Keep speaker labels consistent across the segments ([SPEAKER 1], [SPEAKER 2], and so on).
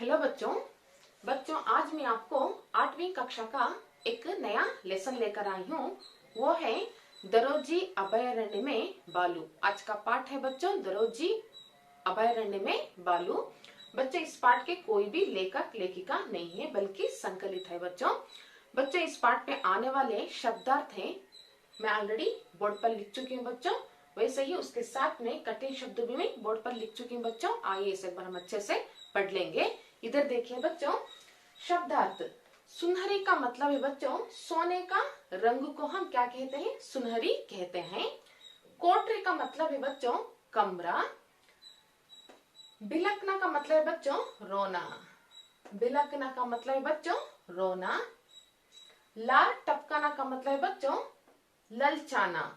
[SPEAKER 1] Hello बच्चों। आज मैं आपको 8वीं कक्षा का एक नया लेसन लेकर आई हूँ। वो है दरोजी अभयारण्य में बालू। आज का पाठ है बच्चों दरोजी अभयारण्य में बालू। बच्चों इस पाठ के कोई भी लेखक लेखिका नहीं है बल्कि संकलित है। बच्चों इस पाठ में आने वाले शब्दार्थ हैं मैं ऑलरेडी बोर्ड पर लिख चुकी हूँ बच्चों। वैसे ही उसके साथ में कठिन शब्द भी मैं बोर्ड पर लिख चुकी हूँ बच्चों। आइए इसे एक बार हम अच्छे से पढ़ लेंगे। इधर देखिए बच्चों, शब्दार्थ। सुनहरी का मतलब है बच्चों सोने का रंग को हम क्या कहते हैं? सुनहरी कहते हैं। कोठरी का मतलब है बच्चों कमरा। बिलकना का मतलब है बच्चों रोना। बिलकना का मतलब है बच्चों रोना। लार टपकाना का मतलब है बच्चों ललचाना।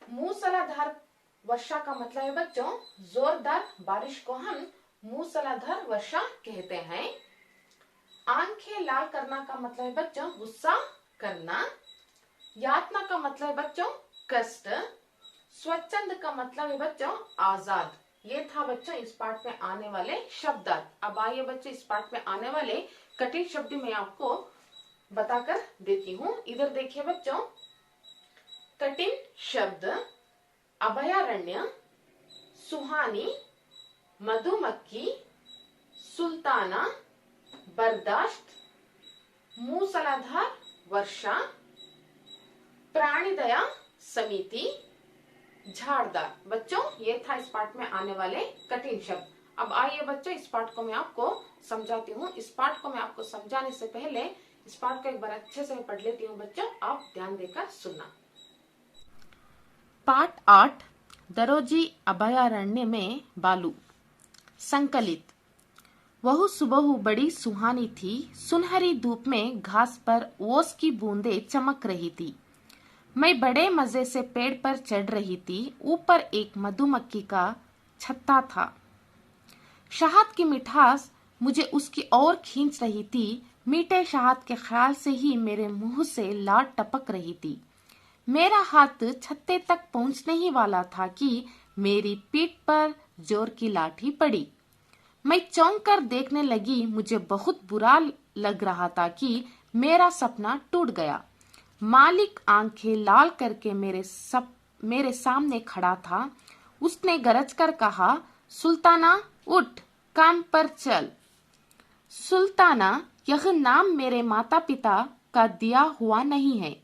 [SPEAKER 1] मूसलाधार वर्षा का मतलब है बच्चों जोरदार बारिश को हम मूसलाधार वर्षा कहते हैं। आंखें लाल करना का मतलब है बच्चों गुस्सा करना। यातना का मतलब है बच्चों कष्ट। स्वच्छंद का मतलब है बच्चों आजाद। ये था बच्चों इस पाठ में आने वाले शब्दार्थ। अब आइए बच्चों इस पाठ में आने वाले कठिन शब्द मैं आपको बताकर देती हूँ। इधर देखिए बच्चों, कठिन शब्द अभयारण्य, सुहानी, मधुमक्खी, सुल्ताना, बर्दाश्त, मूसलाधार वर्षा, प्राणी दया समिति, झाड़दार। बच्चों ये था इस पाठ में आने वाले कठिन शब्द। अब आइए बच्चों इस पाठ को मैं आपको समझाती हूँ। इस पाठ को मैं आपको समझाने से पहले इस पाठ को एक बार अच्छे से पढ़ लेती हूँ बच्चों, आप ध्यान देकर सुनना। पाठ 8 दरोजी अभयारण्य में बालू। संकलित। वह सुबह बड़ी सुहानी थी। सुनहरी धूप में घास पर ओस की बूंदें चमक रही थी। मैं बड़े मजे से पेड़ पर चढ़ रही थी। ऊपर एक मधुमक्खी का छत्ता था। शहद की मिठास मुझे उसकी ओर खींच रही थी। मीठे शहद के ख्याल से ही मेरे मुंह से लार टपक रही थी। मेरा हाथ छत्ते तक पहुंचने ही वाला था कि मेरी पीठ पर जोर की लाठी पड़ी। मैं चौंक कर देखने लगी। मुझे बहुत बुरा लग रहा था कि मेरा सपना टूट गया। मालिक आंखें लाल करके मेरे सामने खड़ा था। उसने गरज कर कहा, सुल्ताना उठ, काम पर चल। सुल्ताना यह नाम मेरे माता पिता का दिया हुआ नहीं है।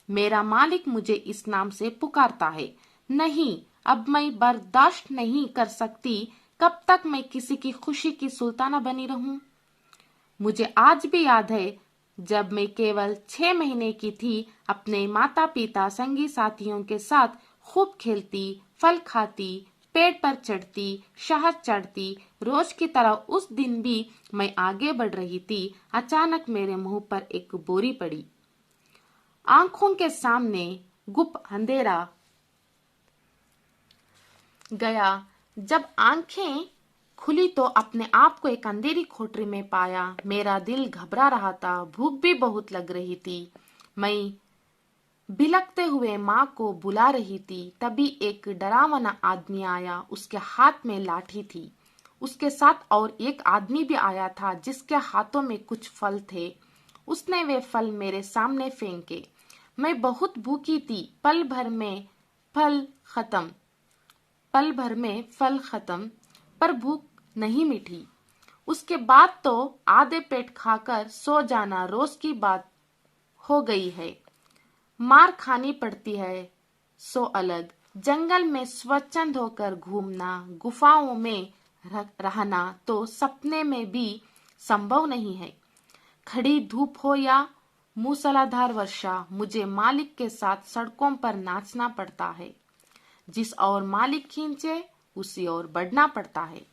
[SPEAKER 1] मेरा मालिक मुझे इस नाम से पुकारता है। नहीं, अब मैं बर्दाश्त नहीं कर सकती। कब तक मैं किसी की खुशी की सुल्ताना बनी रहूं? मुझे आज भी याद है जब मैं केवल 6 महीने की थी। अपने माता पिता संगी साथियों के साथ खूब खेलती, फल खाती, पेड़ पर चढ़ती, शहद चढ़ती। रोज की तरह उस दिन भी मैं आगे बढ़ रही थी। अचानक मेरे मुंह पर एक बोरी पड़ी। आंखों के सामने गुप अंधेरा गया। जब आंखें खुली तो अपने आप को एक अंधेरी कोठरी में पाया। मेरा दिल घबरा रहा था। भूख भी बहुत लग रही थी। मैं बिलखते हुए माँ को बुला रही थी। तभी एक डरावना आदमी आया। उसके हाथ में लाठी थी। उसके साथ और एक आदमी भी आया था जिसके हाथों में कुछ फल थे। उसने वे फल मेरे सामने फेंके। मैं बहुत भूखी थी। पल भर में फल खत्म, पर भूख नहीं मिटी। उसके बाद तो आधे पेट खाकर सो जाना रोज की बात हो गई है। मार खानी पड़ती है सो अलग। जंगल में स्वच्छंद होकर घूमना, गुफाओं में रहना तो सपने में भी संभव नहीं है। खड़ी धूप हो या मूसलाधार वर्षा, मुझे मालिक के साथ सड़कों पर नाचना पड़ता है। जिस ओर मालिक खींचे उसी ओर बढ़ना पड़ता है।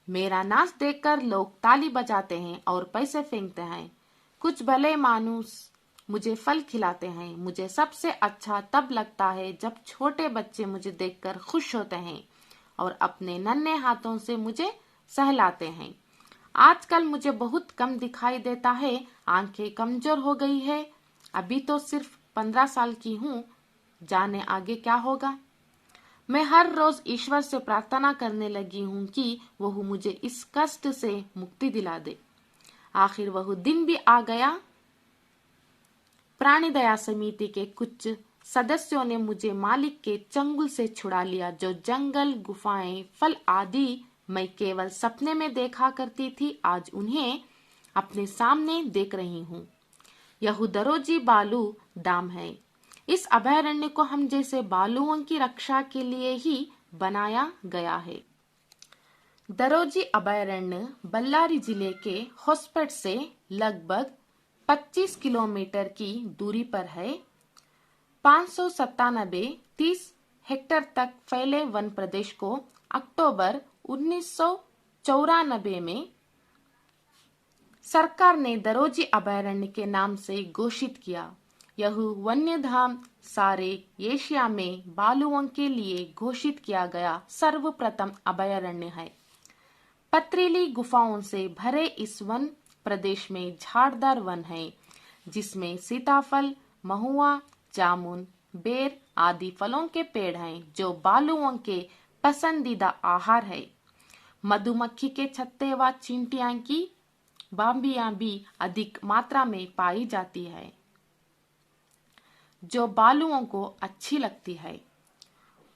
[SPEAKER 1] मेरा नाच देखकर लोग ताली बजाते हैं और पैसे फेंकते हैं। कुछ भले मानुस मुझे फल खिलाते हैं। मुझे सबसे अच्छा तब लगता है जब छोटे बच्चे मुझे देखकर खुश होते हैं और अपने नन्हे हाथों से मुझे सहलाते हैं। आजकल मुझे बहुत कम दिखाई देता है। आंखें कमजोर हो गई है। अभी तो सिर्फ 15 साल की हूँ। जाने आगे क्या होगा। मैं हर रोज ईश्वर से प्रार्थना करने लगी हूँ कि वह मुझे इस कष्ट से मुक्ति दिला दे। आखिर वह दिन भी आ गया। प्राणी दया समिति के कुछ सदस्यों ने मुझे मालिक के चंगुल से छुड़ा लिया। जो जंगल, गुफाएं, फल आदि मैं केवल सपने में देखा करती थी, आज उन्हें अपने सामने देख रही हूँ। यह दरोजी बालू धाम है। इस अभयारण्य को हम जैसे बालुओं की रक्षा के लिए ही बनाया गया है। दरोजी अभयारण्य बल्लारी जिले के होसपेट से लगभग 25 किलोमीटर की दूरी पर है। 597 हेक्टेयर तक फैले वन प्रदेश को अक्टूबर 1994 में सरकार ने दरोजी अभयारण्य के नाम से घोषित किया। यह वन्यधाम सारे एशिया में बालुओं के लिए घोषित किया गया सर्वप्रथम अभयारण्य है। पथरीली गुफाओं से भरे इस वन प्रदेश में झाड़दार वन है, जिसमें सीताफल, महुआ, जामुन, बेर आदि फलों के पेड़ हैं, जो बालुओं के पसंदीदा आहार है। मधुमक्खी के छत्ते व चींटियां की बाम्बियां भी अधिक मात्रा में पाई जाती है, जो बालुओं को अच्छी लगती है।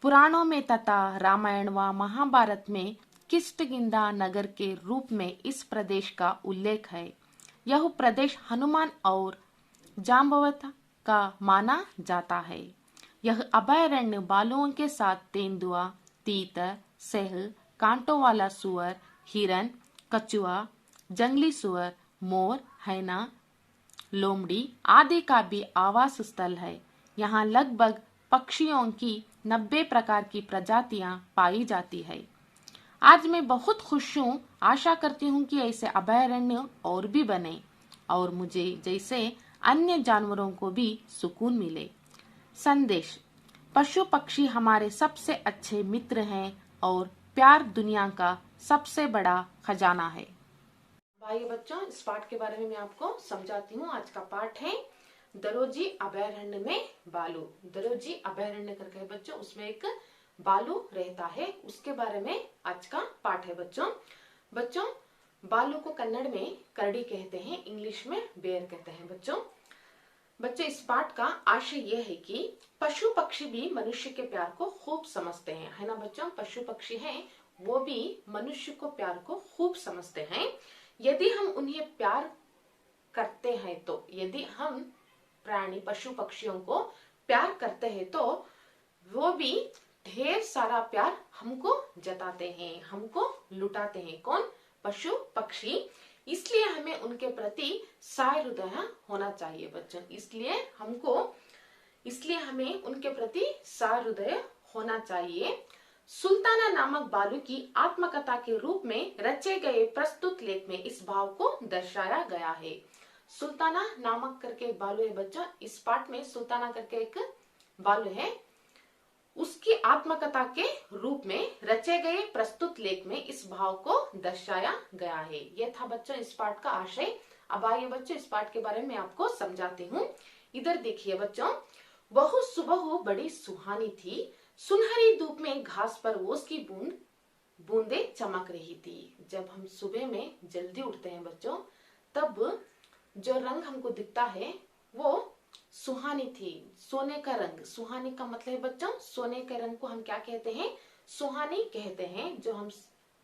[SPEAKER 1] पुराणों में तथा रामायण व महाभारत में किष्किंधा नगर के रूप में इस प्रदेश का उल्लेख है। यह प्रदेश हनुमान और जाम्बवत का माना जाता है। यह अभयारण्य बालुओं के साथ तेंदुआ, तीतर, सेहल, कांटों वाला सुअर, हिरन, कछुआ, जंगली सुअर, मोर, हैना, लोमड़ी आदि का भी आवास स्थल है। यहाँ लगभग पक्षियों की 90 प्रकार की प्रजातियां पाई जाती है। आज मैं बहुत खुश हूँ। आशा करती हूँ कि ऐसे अभयारण्य और भी बने और मुझे जैसे अन्य जानवरों को भी सुकून मिले। संदेश: पशु पक्षी हमारे सबसे अच्छे मित्र हैं और प्यार दुनिया का सबसे बड़ा खजाना है। भाई बच्चों, इस पाठ के बारे में मैं आपको समझाती हूँ। आज का पाठ है दरोजी अभयारण्य में बालू। दरोजी अभयारण्य करके है बच्चों, उसमें एक बालू रहता है, उसके बारे में आज का पाठ है बच्चों। बालू को कन्नड़ में करड़ी कहते हैं, इंग्लिश में बेर कहते हैं बच्चों। इस पाठ का आशय यह है कि पशु पक्षी भी मनुष्य के प्यार को खूब समझते हैं, है ना बच्चों। पशु पक्षी हैं वो भी मनुष्य को प्यार को खूब समझते हैं। यदि हम उन्हें प्यार करते हैं तो, यदि हम प्राणी पशु पक्षियों को प्यार करते हैं तो वो भी ढेर सारा प्यार हमको जताते हैं, हमको लुटाते हैं। कौन? पशु पक्षी। इसलिए हमें उनके प्रति सहृदय होना चाहिए बच्चों। इसलिए हमें उनके प्रति सहृदय होना चाहिए। सुल्ताना नामक बालू की आत्मकथा के रूप में रचे गए प्रस्तुत लेख में इस भाव को दर्शाया गया है। सुल्ताना नामक करके एक बालू है बच्चों। इस पाठ में सुल्ताना करके एक बालू है, उसकी आत्मकथा के रूप में रचे गए प्रस्तुत लेख में इस भाव को दर्शाया गया है। यह था बच्चों इस पाठ का आशय। अब आइए बच्चों इस पाठ के बारे में आपको समझाती हूँ। इधर देखिए बच्चों, वह सुबह बड़ी सुहानी थी। सुनहरी धूप में घास पर ओस की बूंदे चमक रही थी। जब हम सुबह में जल्दी उठते हैं बच्चों, तब जो रंग हमको दिखता है वो सुहानी थी, सोने का रंग। सुहानी का मतलब है बच्चों, सोने के रंग को हम क्या कहते हैं? सुहानी कहते हैं। जो हम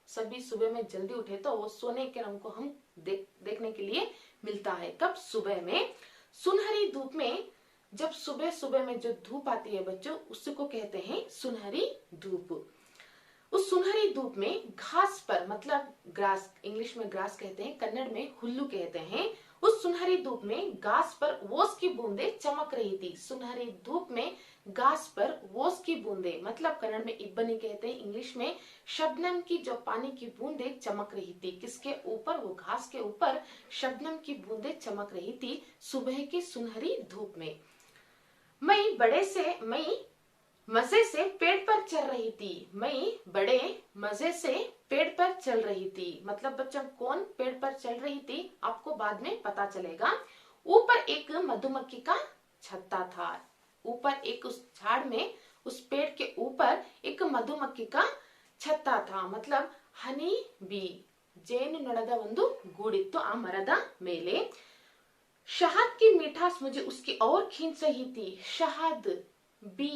[SPEAKER 1] सभी सुबह में जल्दी उठे तो वो सोने के रंग को हम देखने के लिए मिलता है। कब? सुबह में सुनहरी धूप में। जब सुबह सुबह में जो धूप आती है बच्चों, उसको कहते हैं सुनहरी धूप। उस सुनहरी धूप में घास पर, मतलब ग्रास, इंग्लिश में ग्रास कहते हैं, कन्नड़ में हुल्लू कहते हैं। उस सुनहरी धूप में घास पर ओस की बूंदे चमक रही थी। सुनहरी धूप में घास पर ओस की बूंदे, मतलब कन्नड़ में इब्बनी कहते हैं, इंग्लिश में शबनम की जो पानी की बूंदे चमक रही थी। किसके ऊपर? वो घास के ऊपर शबनम की बूंदे चमक रही थी सुबह की सुनहरी धूप में। मैं मजे से पेड़ पर चल रही थी। मैं बड़े मजे से पेड़ पर चल रही थी। मतलब बच्चों कौन पेड़ पर चल रही थी आपको बाद में पता चलेगा। ऊपर एक मधुमक्खी का छत्ता था। ऊपर एक उस झाड़ में, उस पेड़ के ऊपर एक ಮಧುಮಕ್ಕಿಕ ಛತ್ತ ಥಾ मतलब ಹನಿ ಬಿ ಜೇನು ನೊಣದ ಒಂದು ಗೂಡಿತ್ತು ಆ ಮರದ ಮೇಲೆ। शहद की मिठास मुझे उसकी और खींच रही थी। शहद बी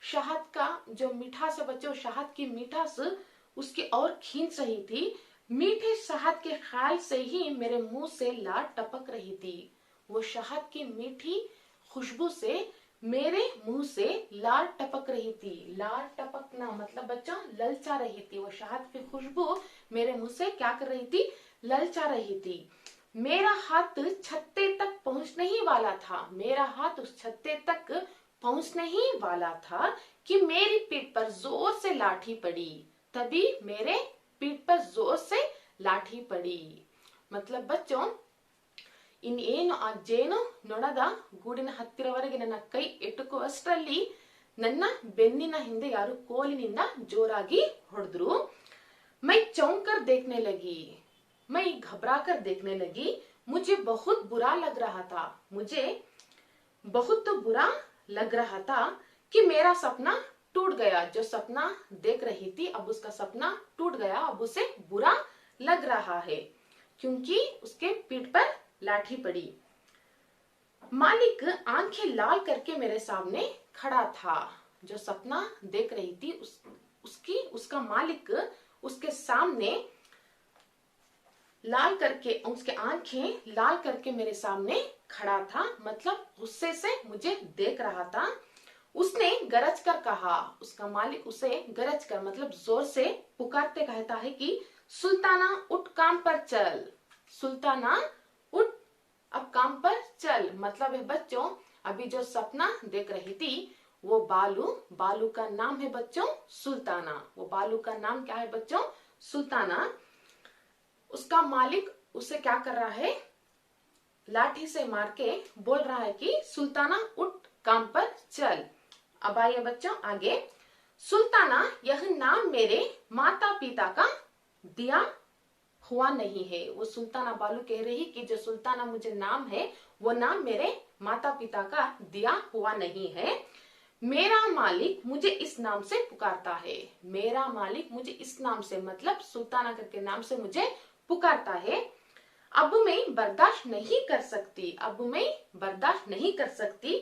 [SPEAKER 1] शहद का जो मिठास है बच्चों, शहद की मिठास उसकी और खींच रही थी। मीठे शहद के ख्याल से ही मेरे मुंह से लार टपक रही थी। वो शहद की मीठी खुशबू से मेरे मुंह से लार टपक रही थी। लार टपकना मतलब बच्चों ललचा रही थी। वो शहद की खुशबू मेरे मुंह से क्या कर रही थी, ललचा रही थी। मेरा हाथ छत्ते तक पहुंचने ही वाला था। मेरा हाथ उस छत्ते तक पहुंचने ही वाला था कि मेरी पीठ पर जोर से लाठी पड़ी। तभी मेरे पीठ पर जोर से लाठी पड़ी। मतलब बच्चों ಇನ್ನೇನು ಆ ಜೇನು ನೊಣದ ಗೂಡಿನ ಹತ್ತಿರವರೆಗೆ ನನ್ನ ಕೈ ಎಟುಕುವಷ್ಟರಲ್ಲಿ ನನ್ನ ಬೆನ್ನಿನ ಹಿಂದೆ ಯಾರು ಕೋಲಿನಿಂದ ಜೋರಾಗಿ ಹೊಡೆದ್ರು। मैं चौंक कर देखने लगी, मैं घबरा कर देखने लगी। मुझे बहुत बुरा लग रहा था, मुझे बहुत बुरा लग रहा था कि मेरा सपना टूट गया। जो सपना देख रही थी अब उसका सपना टूट गया, अब उसे बुरा लग रहा है क्योंकि उसके पीठ पर लाठी पड़ी। मालिक आंखें लाल करके मेरे सामने खड़ा था। जो सपना देख रही थी उसका मालिक उसके सामने लाल करके, उसके आंखें लाल करके मेरे सामने खड़ा था, मतलब गुस्से से मुझे देख रहा था। उसने गरज कर कहा, उसका मालिक उसे गरज कर मतलब जोर से पुकारते कहता है कि सुल्ताना उठ काम पर चल। सुल्ताना उठ अब काम पर चल मतलब है बच्चों अभी जो सपना देख रही थी वो बालू, बालू का नाम है बच्चों सुल्ताना। वो बालू का नाम क्या है बच्चों, सुल्ताना। उसका मालिक उसे क्या कर रहा है, लाठी से मार के बोल रहा है कि सुल्ताना उठ काम पर चल। अब आइए बच्चों आगे। सुल्ताना यह नाम मेरे माता पिता का दिया हुआ नहीं है। वो सुल्ताना बालू कह रही कि जो सुल्ताना मुझे नाम है वो नाम मेरे माता पिता का दिया हुआ नहीं है। मेरा मालिक मुझे इस नाम से पुकारता है। मेरा मालिक मुझे इस नाम से मतलब सुल्ताना करके नाम से मुझे पुकारता है। अब मैं बर्दाश्त नहीं कर सकती, अब मैं बर्दाश्त नहीं कर सकती।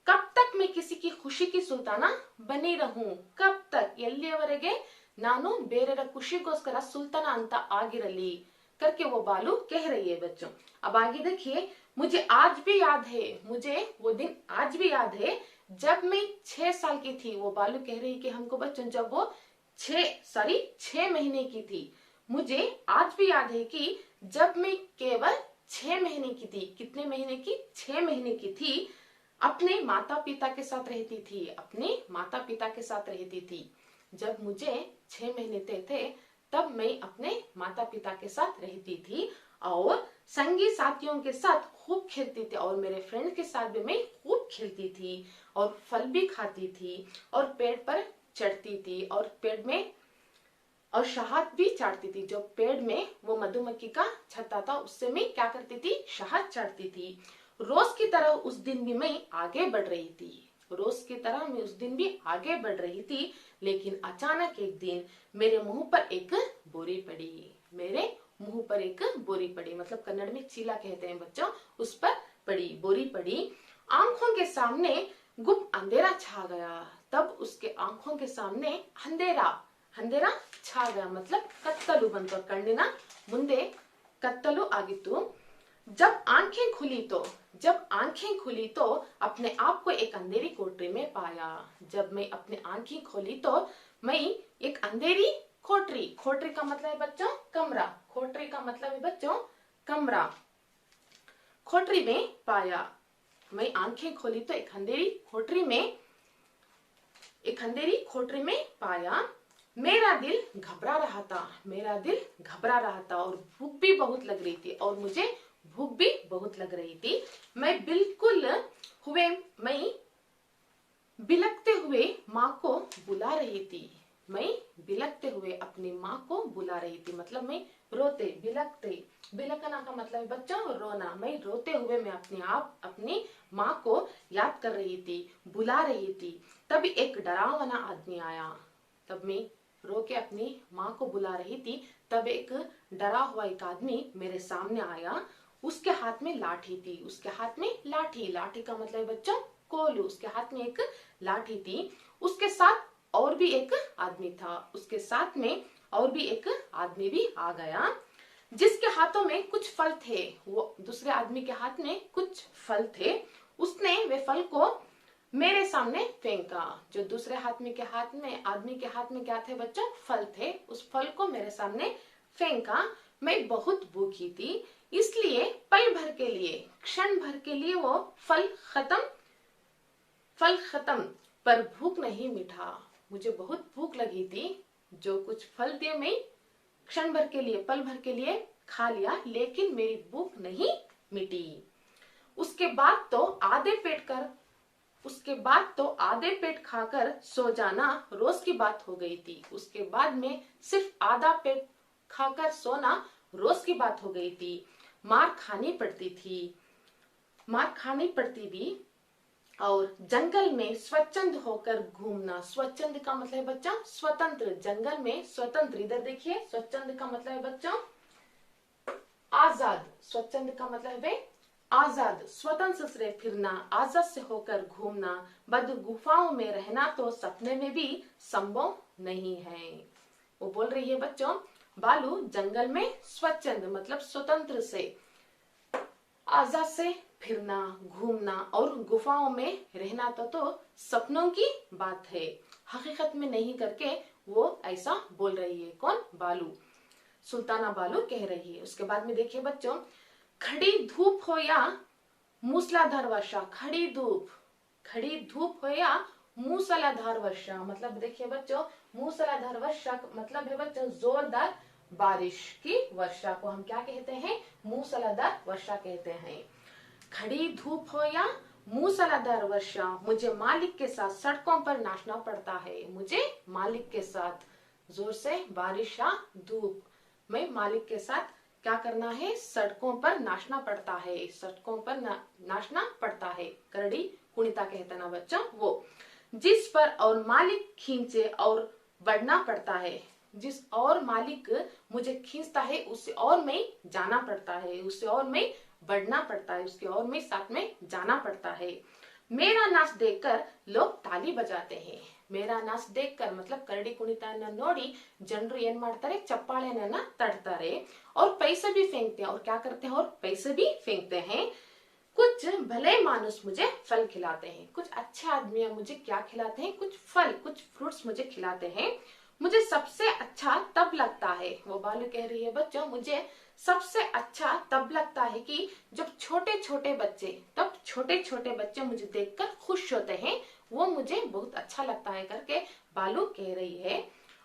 [SPEAKER 1] कब तक मैं किसी की खुशी की सुल्ताना बनी रहूं, कब तक ಎಲ್ಲಿಯವರೆಗೆ ನಾನು ಬೇರೆಯವರ ಖುಷಿಗೋಸ್ಕರ सुल्ताना ಅಂತ ಆಗಿರಲಿ करके वो बालू कह रही है बच्चों। अब आगे देखिए, मुझे आज भी याद है, मुझे वो दिन आज भी याद है जब मैं 6 साल की थी। वो बालू कह रही कि हमको बच्चों जब वो 6 महीने की थी। मुझे आज भी याद है कि जब मैं केवल 6 महीने की थी। कितने महीने की, 6 महीने की थी। अपने माता पिता के साथ रहती थी, अपने माता पिता के साथ रहती थी। जब मुझे 6 महीने थे तब मैं अपने माता पिता के साथ रहती थी और संगी साथियों के साथ खूब खेलती थी और मेरे फ्रेंड के साथ भी मैं खूब खेलती थी और फल भी खाती थी और पेड़ पर चढ़ती थी और पेड़ में और शहद भी चाटती थी। जो पेड़ में वो मधुमक्खी का छत्ता था उससे मैं क्या करती थी, शहद चाटती थी। रोज की तरह उस दिन भी मैं आगे बढ़ रही थी, रोज की तरह मैं उस दिन भी आगे बढ़ रही थी। लेकिन अचानक एक दिन मेरे मुंह पर एक बोरी पड़ी। मेरे मुंह पर एक बोरी पड़ी मतलब कन्नड़ में चीला कहते हैं बच्चों, उस पर पड़ी, बोरी पड़ी। आंखों के सामने गुप्त अंधेरा छा गया। तब उसके आंखों के सामने अंधेरा अंधेरा छा गया मतलब ಕತ್ತಲು ಬಂತು, ಕಣ್ಣಿನ ಮುಂದೆ ಕತ್ತಲು ಆಗಿತ್ತು। जब आंखें खुली तो अपने आप को एक अंधेरी कोठरी में पाया। जब मैं अपने आंखें खोली तो मैं एक अंधेरी कोठरी, कोठरी का मतलब है बच्चों कमरा, कोठरी का मतलब है बच्चों कमरा, कोठरी में पाया। मैं आंखें खोली तो एक अंधेरी कोठरी में पाया। मेरा दिल घबरा रहा था, मेरा दिल घबरा रहा था और भूख भी बहुत लग रही थी और मुझे भूख भी बहुत लग रही थी। मैं बिलखते हुए माँ को बुला रही थी। मैं बिलखते हुए अपनी माँ को बुला रही थी मतलब मैं रोते, बिलखते, बिलखना का मतलब है बच्चों रोना। मैं रोते हुए मैं अपनी माँ को याद कर रही थी, बुला रही थी। तभी एक डरावना आदमी आया। तब मैं रो के अपनी माँ को बुला रही थी, तब एक डरा हुआ एक आदमी मेरे सामने आया। उसके हाथ में लाठी थी, उसके हाथ में लाठी, लाठी का मतलब बच्चों कोलू, उसके हाथ में एक लाठी थी। उसके साथ और भी एक आदमी था, उसके साथ में और भी एक आदमी भी आ गया जिसके हाथों में कुछ फल थे। वो दूसरे आदमी के हाथ में कुछ फल थे, उसने वे फल को मेरे सामने फेंका। जो दूसरे आदमी के हाथ में क्या थे बच्चों, फल थे, उस फल को मेरे सामने फेंका। मैं बहुत भूखी थी, इसलिए पल भर के लिए, क्षण भर के लिए वो फल खत्म, पर भूख नहीं मिटा। मुझे बहुत भूख लगी थी, जो कुछ फल थे मैं क्षण भर के लिए, पल भर के लिए खा लिया, लेकिन मेरी भूख नहीं मिटी। उसके बाद तो आधे पेट खाकर सो जाना रोज की बात हो गई थी। उसके बाद में सिर्फ आधा पेट खाकर सोना रोज की बात हो गई थी। मार खानी पड़ती भी, और जंगल में स्वच्छंद होकर घूमना। स्वच्छंद का मतलब है बच्चों स्वतंत्र, जंगल में स्वतंत्र। इधर देखिए, स्वच्छंद का मतलब है बच्चों आजाद। स्वच्छंद का मतलब है आजाद, स्वतंत्र से फिरना, आजाद से होकर घूमना। बद गुफाओं में रहना तो सपने में भी संभव नहीं है। वो बोल रही है बच्चों, बालू जंगल में स्वच्छंद मतलब स्वतंत्र से, आजाद से फिरना, घूमना और गुफाओं में रहना तो सपनों की बात है, हकीकत में नहीं करके वो ऐसा बोल रही है। कौन? बालू, सुल्ताना बालू कह रही है। उसके बाद में देखिए बच्चों, खड़ी धूप हो या मूसलाधार वर्षा। खड़ी धूप हो या मूसलाधार वर्षा, मतलब देखिए बच्चों मूसलाधार वर्षा मतलब है बच्चों जोरदार बारिश की वर्षा को हम क्या कहते हैं? मूसलाधार वर्षा कहते हैं। खड़ी धूप हो या मूसलाधार वर्षा, मुझे मालिक के साथ सड़कों पर नाचना पड़ता है। मुझे मालिक के साथ, जोर से बारिश या धूप में मालिक के साथ क्या करना है? सड़कों पर नाचना पड़ता है। सड़कों पर नाचना पड़ता है, करड़ी कुणिता कहते ना बच्चों वो। जिस पर और मालिक खींचे और बढ़ना पड़ता है, जिस और मालिक मुझे खींचता है उससे और मैं जाना पड़ता है, उससे और मैं बढ़ना पड़ता है, उसके और मैं साथ में जाना पड़ता है। मेरा नाच देखकर लोग ताली बजाते हैं। मेरा नाच देखकर मतलब करड़ी कुಣಿತನ ನೋಡಿ ಜನರು ಏನ್ ಮಾಡ್ತಾರೆ? ಚಪ್ಪಾಳೆಯನ್ನ ತಟ್ತಾರೆ और पैसे भी फेंकते हैं। और क्या करते हैं? और पैसे भी फेंकते हैं। कुछ भले मानुस मुझे फल खिलाते हैं। कुछ अच्छे आदमी मुझे क्या खिलाते हैं? कुछ फल, कुछ फ्रूट्स मुझे खिलाते हैं। मुझे सबसे अच्छा तब लगता है, वो बालू कह रही है बच्चों, मुझे सबसे अच्छा तब लगता है कि जब छोटे छोटे बच्चे मुझे देखकर खुश होते हैं, वो मुझे बहुत अच्छा लगता है करके बालू कह रही है।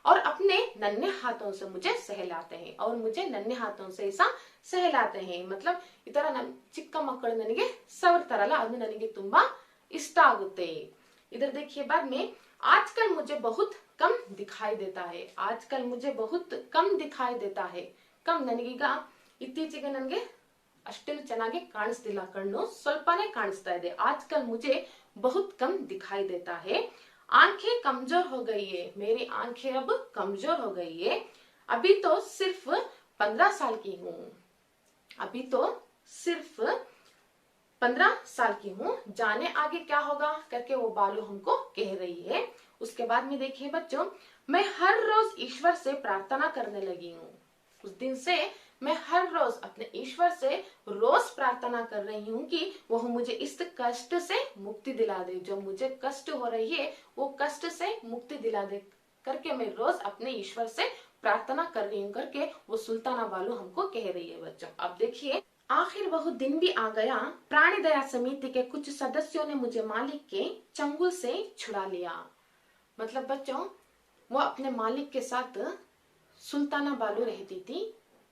[SPEAKER 1] और अपने नन्हे हाथों से मुझे सहलाते हैं, और मुझे नन्हे हाथों से ऐसा सहलाते हैं, मतलब ಈ ತರ ಚಿಕ್ಕ ಮಕ್ಕಳು ನನಗೆ ಸವರ್ತಾರಲ್ಲ, ಅದು ನನಗೆ ತುಂಬಾ ಇಷ್ಟ ಆಗುತ್ತೆ। इधर देखिए बाद में, आजकल मुझे बहुत कम दिखाई देता है। आजकल मुझे बहुत कम दिखाई देता है। कम ನನಗೀಗ ಇತ್ತೀಚೆಗೆ ನನಗೆ ಅಷ್ಟೇನು ಚೆನ್ನಾಗಿ ಕಾಣಿಸ್ತಿಲ್ಲ, ಕಣ್ಣು ಸ್ವಲ್ಪನೇ ಕಾಣಿಸ್ತಾ ಇದೆ। आजकल मुझे बहुत कम दिखाई देता है। आंखें कमजोर हो गई है, मेरी आंखें अब कमजोर हो गई है। अभी तो सिर्फ 15 साल की हूँ, अभी तो सिर्फ 15 साल की हूँ, जाने आगे क्या होगा करके वो बालू हमको कह रही है। उसके बाद में देखिए बच्चों, मैं हर रोज ईश्वर से प्रार्थना करने लगी हूँ। उस दिन से मैं हर रोज अपने ईश्वर से रोज प्रार्थना कर रही हूँ कि वह मुझे इस कष्ट से मुक्ति दिला दे। जो मुझे कष्ट हो रही है वो कष्ट से मुक्ति दिला दे करके मैं रोज अपने ईश्वर से प्रार्थना कर रही हूँ करके वो सुल्ताना बालू हमको कह रही है बच्चों। अब देखिए, आखिर वह दिन भी आ गया। प्राणी दया समिति के कुछ सदस्यों ने मुझे मालिक के चंगुल से छुड़ा लिया। मतलब बच्चों, वो अपने मालिक के साथ सुल्ताना बालू रहती थी,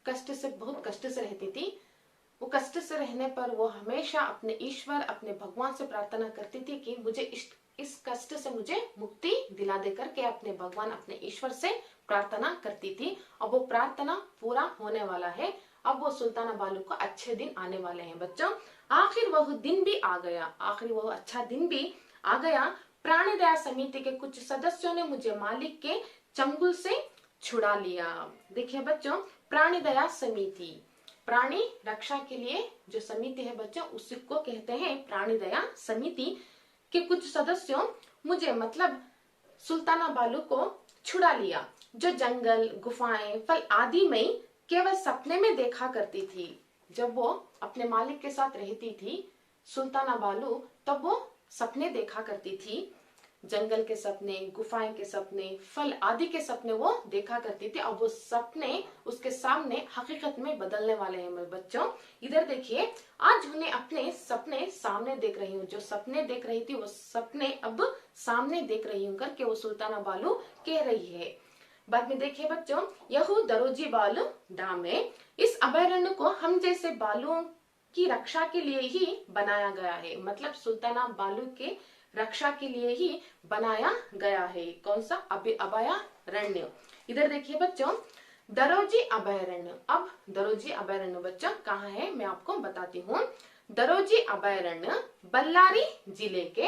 [SPEAKER 1] कष्ट से, बहुत कष्ट से रहती थी। वो कष्ट से रहने पर वो हमेशा अपने ईश्वर, अपने भगवान से प्रार्थना करती थी कि मुझे इस कष्ट से मुझे मुक्ति दिला दे करके अपने भगवान, अपने ईश्वर से प्रार्थना करती थी। अब वो प्रार्थना पूरा होने वाला है। अब वो सुल्ताना बालू को अच्छे दिन आने वाले हैं बच्चों। आखिर वह दिन भी आ गया, आखिर वह अच्छा दिन भी आ गया। प्राणी दया समिति के कुछ सदस्यों ने मुझे मालिक के चंगुल से छुड़ा लिया। देखिए बच्चों, प्राणी दया समिति, प्राणी रक्षा के लिए जो समिति है बच्चों, उसी को कहते हैं प्राणी दया समिति के कुछ सदस्यों मुझे मतलब सुल्ताना बालू को छुड़ा लिया, जो जंगल, गुफाएं, फल आदि में केवल सपने में देखा करती थी। जब वो अपने मालिक के साथ रहती थी सुल्ताना बालू, तब वो सपने देखा करती थी, जंगल के सपने, गुफाएं के सपने, फल आदि के सपने वो देखा करती थी। अब वो सपने उसके सामने हकीकत में बदलने वाले हैं मेरे बच्चों। इधर देखिए, आज उन्हें अपने सपने सामने देख रही हूँ, जो सपने देख रही थी वो सपने अब सामने देख रही हूँ करके वो सुल्ताना बालू कह रही है। बाद में देखिए बच्चों, यह दरोजी बालू डाम है। इस अभयारण्य को हम जैसे बालुओं की रक्षा के लिए ही बनाया गया है, मतलब सुल्ताना बालू के रक्षा के लिए ही बनाया गया है। कौन सा? अभयारण्य। इधर देखिए बच्चों, दरोजी अभयारण्य। अब दरोजी अभयारण्य बच्चों कहाँ है मैं आपको बताती हूँ। दरोजी अभयारण्य बल्लारी जिले के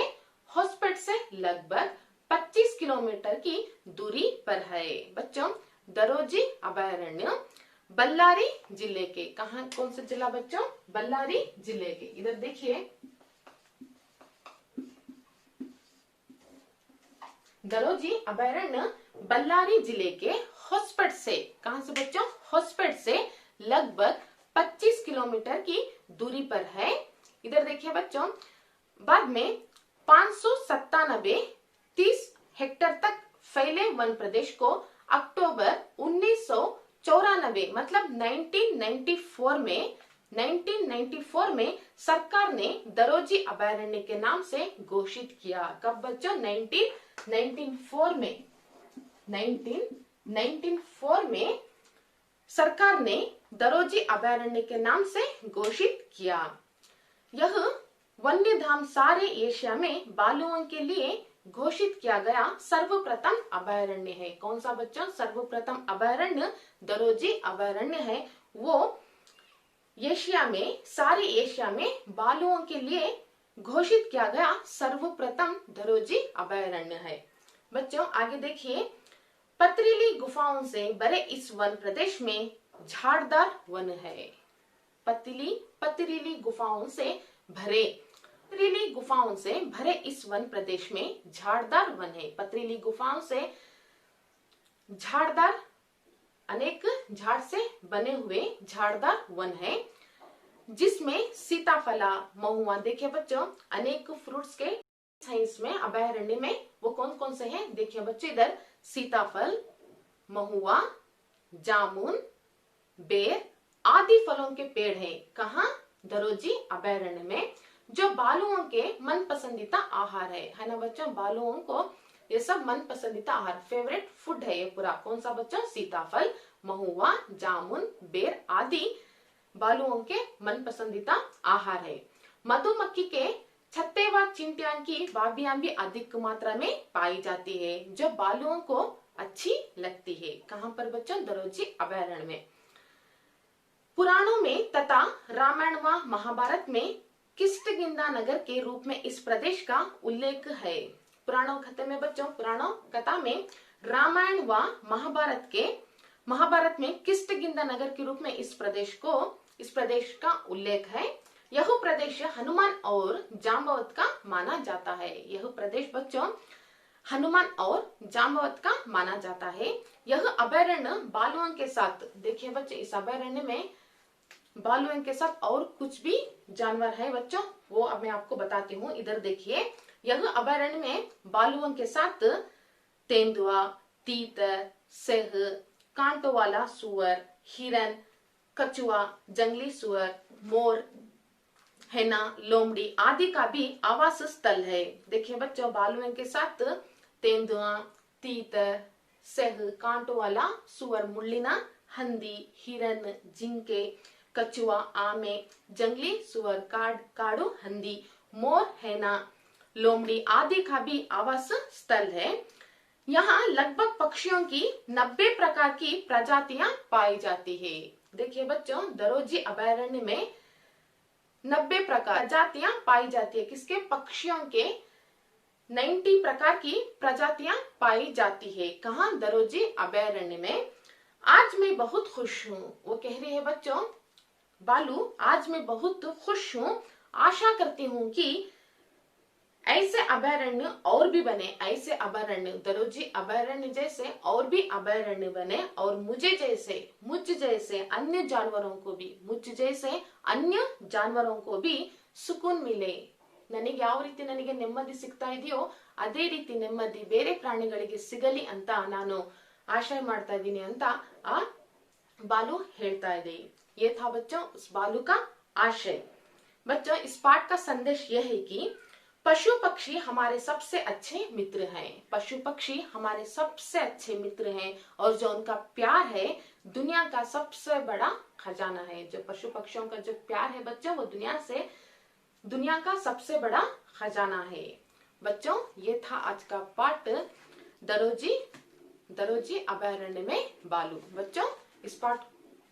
[SPEAKER 1] होस्पेट से लगभग 25 किलोमीटर की दूरी पर है। बच्चों, दरोजी अभयारण्य बल्लारी जिले के, कहाँ, कौन सा जिला बच्चों? बल्लारी जिले के। इधर देखिए, दरोजी अभयारण्य बल्लारी जिले के होस्पेट से, कहां से बच्चों? होस्पेट से लगभग 25 किलोमीटर की दूरी पर है। इधर देखिए बच्चों, बाद में 597 30 हेक्टेयर तक फैले वन प्रदेश को अक्टूबर 1994 मतलब 1994 में सरकार ने दरोजी अभयारण्य के नाम से घोषित किया। कब बच्चों? 1994 में सरकार ने दरोजी अभयारण्य के नाम से घोषित किया। यह वन्य धाम सारे एशिया में बालुओं के लिए घोषित किया गया सर्वप्रथम अभयारण्य है। कौन सा बच्चों? सर्वप्रथम अभयारण्य दरोजी अभयारण्य है। वो एशिया में, सारे एशिया में बालुओं के लिए घोषित किया गया सर्वप्रथम दरोजी अभयारण्य है। बच्चों आगे देखिए, पथरीली गुफाओं से भरे इस वन प्रदेश में झाड़दार वन है। पथरीली गुफाओं से भरे इस वन प्रदेश में झाड़दार वन है। पथरीली गुफाओं से झाड़दार, अनेक झाड़ से बने हुए झाड़दार वन है, जिसमें सीताफला, महुआ, देखिए बच्चों अनेक फ्रूट्स के साइंस में अभयारण्य में वो कौन कौन से हैं? देखिए बच्चों, इधर सीताफल, महुआ, जामुन, बेर आदि फलों के पेड़ हैं। कहाँ? दरोजी अभयारण्य में, जो बालुओं के मन पसंदीदा आहार है ना बच्चों? बालुओं को ये सब मन पसंदीदा आहार, फेवरेट फूड है ये पूरा। कौन सा बच्चों? सीताफल, महुआ, जामुन, बेर आदि बालुओं के मन पसंदीदा आहार है। मधुमक्खी के छत्ते व चींटियां की बाबियां भी अधिक मात्रा में पाई जाती है, जो बालुओं को अच्छी लगती है। कहाँ पर बच्चों? दरोजी अभयारण्य में। पुराणों में तथा रामायण व महाभारत में किष्किंधा नगर के रूप में इस प्रदेश का उल्लेख है। पुराणों कथा में बच्चों, पुराणों कथा में रामायण व महाभारत में किष्किंधा नगर के रूप में इस प्रदेश का उल्लेख है। यह प्रदेश हनुमान और जांबवत का माना जाता है। यह प्रदेश बच्चों हनुमान और जांबवत का माना जाता है। यह अभयारण्य बालुओं के साथ, देखिए बच्चे इस अभयारण्य में बालुओं के साथ और कुछ भी जानवर है बच्चों, वो अब मैं आपको बताती हूँ। इधर देखिए, यह अभयारण्य में बालुओं के साथ तेंदुआ, तीतर, सेह, कांटों वाला सुअर, हिरन, कछुआ, जंगली सुअर, मोर, हेना, लोमड़ी आदि का भी आवास स्थल है। देखिए बच्चों, बालुओं के साथ तेंदुआ, तीतर, सेह, कांटों वाला सुअर, मुल्लिना, हंदी, हिरन, जिंके, कछुआ, आमे, जंगली सुअर, काड़ू, हंदी, मोर, हेना, लोमड़ी आदि का भी आवास स्थल है। यहाँ लगभग पक्षियों की 90 प्रकार की प्रजातियां पाई जाती है। देखिए बच्चों, दरोजी अभयारण्य में 90 प्रकार प्रजातियां पाई जाती है। किसके? पक्षियों के 90 प्रकार की प्रजातियां पाई जाती है। कहाँ? दरोजी अभयारण्य में। आज मैं बहुत खुश हूँ, वो कह रहे हैं बच्चों, बालू आज मैं बहुत खुश हूँ, आशा करती हूँ कि ऐसे अभयारण्य और भी बने, ऐसे अभयारण्य दरोजी अभयारण्य जैसे और भी अभयारण्य बने, और मुझ जैसे अन्य जानवरों को भी, मुझ जैसे अन्य जानवरों को भी ಸುಕೂನ್ ಮಿಲೆ, ನನಗೆ ಯಾವ ರೀತಿ ನನಗೆ ನೆಮ್ಮದಿ ಸಿಗ್ತಾ ಇದೆಯೋ ಅದೇ ರೀತಿ ನೆಮ್ಮದಿ ಬೇರೆ ಪ್ರಾಣಿಗಳಿಗೆ ಸಿಗಲಿ ಅಂತ ನಾನು ಆಶಯ ಮಾಡ್ತಾ ಇದ್ದೀನಿ ಅಂತ ಆ बालू ಹೇಳ್ತಾ ಇದೆ। ये था बच्चों उस बालू का आशय। बच्चों इस पाठ का संदेश यह है कि पशु पक्षी हमारे सबसे अच्छे मित्र हैं। पशु पक्षी हमारे सबसे अच्छे मित्र हैं, और जो उनका प्यार है दुनिया का सबसे बड़ा खजाना है। जो पशु पक्षियों का जो प्यार है बच्चों, वो दुनिया का सबसे बड़ा खजाना है। बच्चों ये था आज का पाठ, दरोजी अभयारण्य में बालू। बच्चों इस पाठ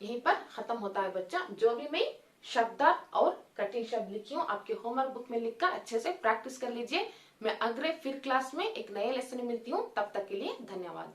[SPEAKER 1] यहीं पर खत्म होता है। बच्चों जो भी मैं शब्द और कठिन शब्द लिखी हूँ आपके होमवर्क बुक में लिखकर अच्छे से प्रैक्टिस कर लीजिए। मैं अगले फिर क्लास में एक नए लेसन में मिलती हूँ, तब तक के लिए धन्यवाद।